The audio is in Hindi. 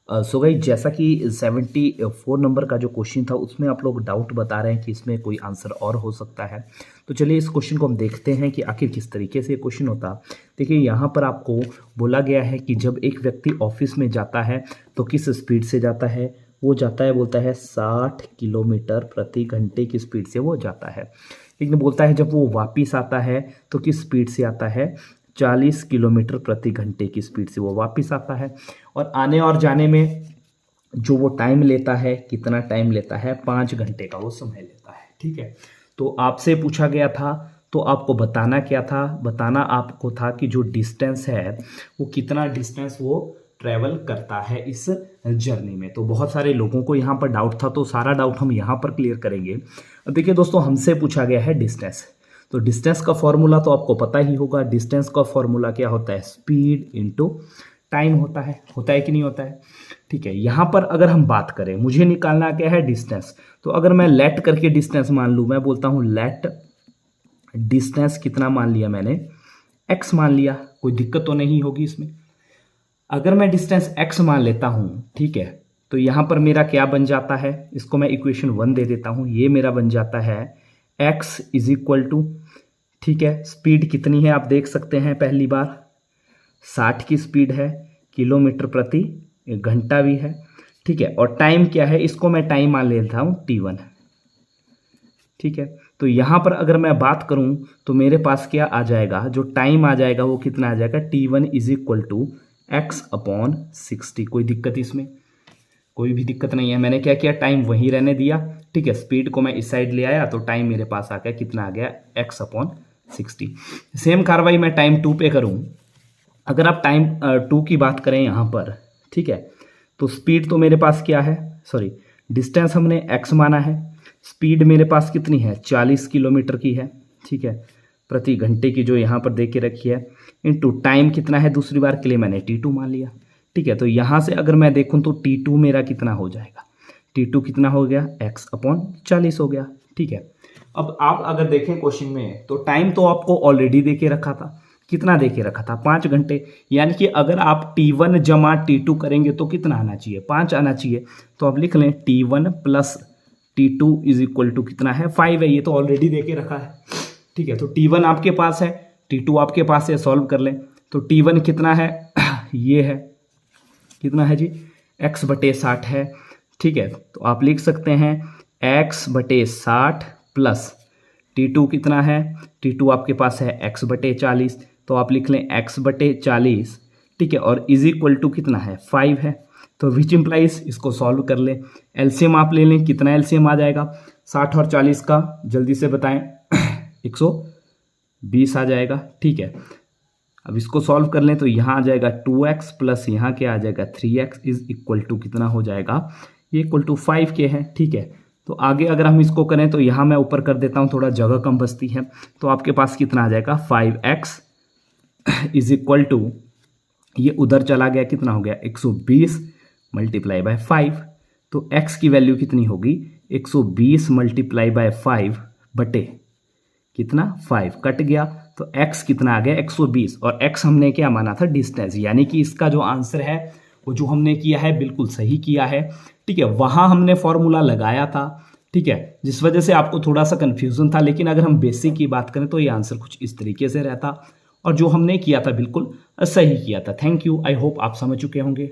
सो गाइस, जैसा कि 74 नंबर का जो क्वेश्चन था उसमें आप लोग डाउट बता रहे हैं कि इसमें कोई आंसर और हो सकता है। तो चलिए इस क्वेश्चन को हम देखते हैं कि आखिर किस तरीके से ये क्वेश्चन होता। देखिए यहाँ पर आपको बोला गया है कि जब एक व्यक्ति ऑफिस में जाता है तो किस स्पीड से जाता है। वो जाता है, बोलता है 60 किलोमीटर प्रति घंटे की स्पीड से वो जाता है। लेकिन बोलता है जब वो वापिस आता है तो किस स्पीड से आता है, 40 किलोमीटर प्रति घंटे की स्पीड से वो वापस आता है। और आने और जाने में जो वो टाइम लेता है, कितना टाइम लेता है, 5 घंटे का वो समय लेता है। ठीक है, तो आपसे पूछा गया था तो आपको बताना क्या था, बताना आपको था कि जो डिस्टेंस है वो कितना डिस्टेंस वो ट्रैवल करता है इस जर्नी में। तो बहुत सारे लोगों को यहाँ पर डाउट था, तो सारा डाउट हम यहाँ पर क्लियर करेंगे। अब देखिए दोस्तों, हमसे पूछा गया है डिस्टेंस, तो डिस्टेंस का फॉर्मूला तो आपको पता ही होगा। डिस्टेंस का फॉर्मूला क्या होता है, स्पीड इनटू टाइम होता है कि नहीं होता है। ठीक है, यहाँ पर अगर हम बात करें, मुझे निकालना क्या है, डिस्टेंस। तो अगर मैं लेट करके डिस्टेंस मान लूँ, मैं बोलता हूँ लेट डिस्टेंस कितना मान लिया मैंने, एक्स मान लिया, कोई दिक्कत तो नहीं होगी इसमें। अगर मैं डिस्टेंस एक्स मान लेता हूँ, ठीक है, तो यहाँ पर मेरा क्या बन जाता है, इसको मैं इक्वेशन 1 दे देता हूँ। ये मेरा बन जाता है x इज इक्वल टू, ठीक है, स्पीड कितनी है आप देख सकते हैं, पहली बार 60 की स्पीड है, किलोमीटर प्रति घंटा भी है। ठीक है, और टाइम क्या है, इसको मैं टाइम मान लेता हूँ t1। ठीक है, तो यहाँ पर अगर मैं बात करूँ तो मेरे पास क्या आ जाएगा, जो टाइम आ जाएगा वो कितना आ जाएगा, t1 is equal to x upon 60। कोई दिक्कत इसमें, कोई भी दिक्कत नहीं है। मैंने क्या किया, टाइम वहीं रहने दिया। ठीक है, स्पीड को मैं इस साइड ले आया तो टाइम मेरे पास आ गया, कितना आ गया, x अपॉन 60। सेम कार्रवाई मैं टाइम 2 पे करूं। अगर आप टाइम 2 की बात करें यहाँ पर, ठीक है, तो स्पीड तो मेरे पास क्या है, सॉरी, डिस्टेंस हमने x माना है, स्पीड मेरे पास कितनी है, 40 किलोमीटर की है। ठीक है, प्रति घंटे की जो यहाँ पर दे के रखी है, इनटू टाइम कितना है, दूसरी बार के लिए मैंने t2 मान लिया। ठीक है, तो यहाँ से अगर मैं देखूँ तो t2 मेरा कितना हो जाएगा, t2 कितना हो गया, x अपॉन 40 हो गया। ठीक है, अब आप अगर देखें क्वेश्चन में तो टाइम तो आपको ऑलरेडी दे के रखा था, कितना दे के रखा था, 5 घंटे। यानी कि अगर आप t1 जमा t2 करेंगे तो कितना आना चाहिए, 5 आना चाहिए। तो आप लिख लें t1 plus t2 is equal to कितना है, 5 है, ये तो ऑलरेडी दे के रखा है। ठीक है, तो t1 आपके पास है, t2 आपके पास है, सॉल्व कर लें। तो t1 कितना है ये है, कितना है जी, x बटे 60 है। ठीक है, तो आप लिख सकते हैं x बटे 60 प्लस t2 कितना है, t2 आपके पास है x बटे 40, तो आप लिख लें x बटे 40। ठीक है, और इज इक्वल टू कितना है, 5 है। तो विच इम्प्लाइज, इसको सॉल्व कर लें, एलसीएम आप ले लें, कितना एलसीएम आ जाएगा 60 और 40 का, जल्दी से बताएं 120 आ जाएगा। ठीक है, अब इसको सॉल्व कर लें तो यहाँ आ जाएगा 2x प्लस यहाँ क्या आ जाएगा 3x इज इक्वल टू कितना हो जाएगा, ये इक्वल टू 5 के है। ठीक है, तो आगे अगर हम इसको करें तो यहाँ मैं ऊपर कर देता हूँ, थोड़ा जगह कम बचती है, तो आपके पास कितना आ जाएगा 5x इज इक्वल टू, ये उधर चला गया, कितना हो गया 120 मल्टीप्लाई बाय 5। तो x की वैल्यू कितनी होगी, 120 मल्टीप्लाई बाय 5 बटे कितना 5, कट गया, तो x कितना आ गया 120, और x हमने क्या माना था, डिस्टेंस। यानी कि इसका जो आंसर है वो जो हमने किया है बिल्कुल सही किया है। ठीक है, वहाँ हमने फॉर्मूला लगाया था, ठीक है, जिस वजह से आपको थोड़ा सा कन्फ्यूजन था। लेकिन अगर हम बेसिक की बात करें तो ये आंसर कुछ इस तरीके से रहता, और जो हमने किया था बिल्कुल सही किया था। थैंक यू, आई होप आप समझ चुके होंगे।